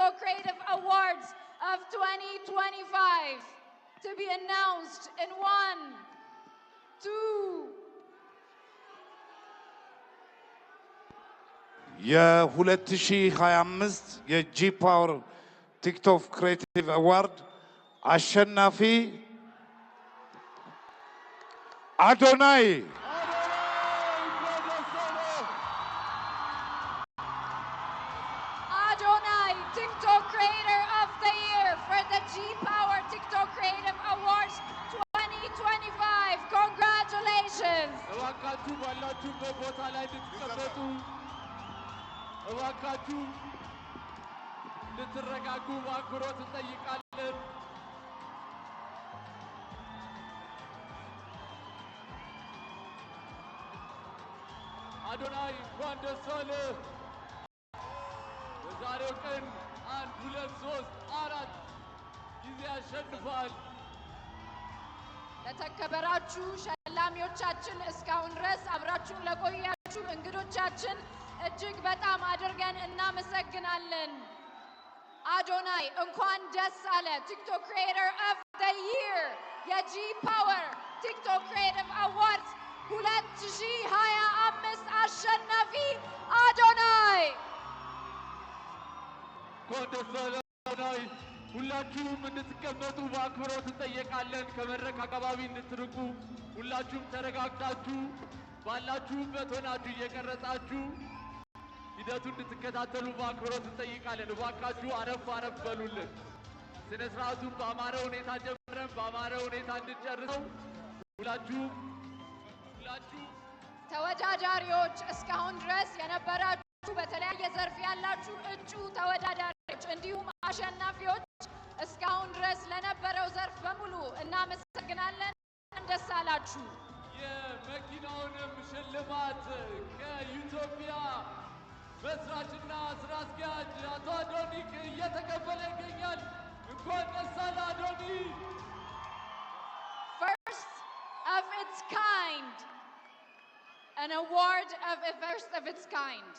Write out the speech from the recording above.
TikTok Creative Awards of 2025 to be announced in 1, 2. የ2025 የጂ ፓወር ቲክቶክ ክሬቲቭ አዋርድ አሸናፊ አዶናይ TikTok Creator of the Year for the G Power TikTok Creative Awards 2025. Congratulations! አዶናይ እንኳን ደስ አለህ። በዛሬው ቀን 1 2 3 4 ጊዜ አሸንፏል። ለተከበራችሁ ሸላሚዎቻችን እስካሁን ድረስ አብራችሁን ለቆያችሁ እንግዶቻችን እጅግ በጣም አድርገን እናመሰግናለን። አዶናይ እንኳን ደስ አለ። ቲክቶክ ክሪኤተር ኦፍ ዘ ይር የጂ ፓወር ቲክቶክ ክሪኤቲቭ አዋርድስ 2025 አሸናፊ አዶናይ። እንኳን ደስ አለ አዶናይ። ሁላችሁም እንድትቀመጡ በአክብሮት እንጠይቃለን። ከመድረክ አካባቢ እንድትርቁ፣ ሁላችሁም ተረጋግታችሁ ባላችሁበት ሆናችሁ እየቀረጻችሁ ሂደቱን እንድትከታተሉ በአክብሮት እንጠይቃለን። እባካችሁ አረፍ አረፍ በሉልን። ስነ ስርዓቱን በአማረ ሁኔታ ጀምረን በአማረ ሁኔታ እንድንጨርሰው ሁላችሁም ተወዳዳሪዎች እስካሁን ድረስ የነበራችሁ በተለያየ ዘርፍ ያላችሁ እጩ ተወዳዳሪዎች እንዲሁም አሸናፊዎች እስካሁን ድረስ ለነበረው ዘርፍ በሙሉ እናመሰግናለን። ደስ አላችሁ። የመኪናውንም ሽልማት ከኢትዮጵያ መስራችና ስራ አስኪያጅ አቶ አዶኒክ እየተቀበለ ይገኛል። እንኳን ደስ አለ አዶኒ። First of its kind, an award of a first of its kind.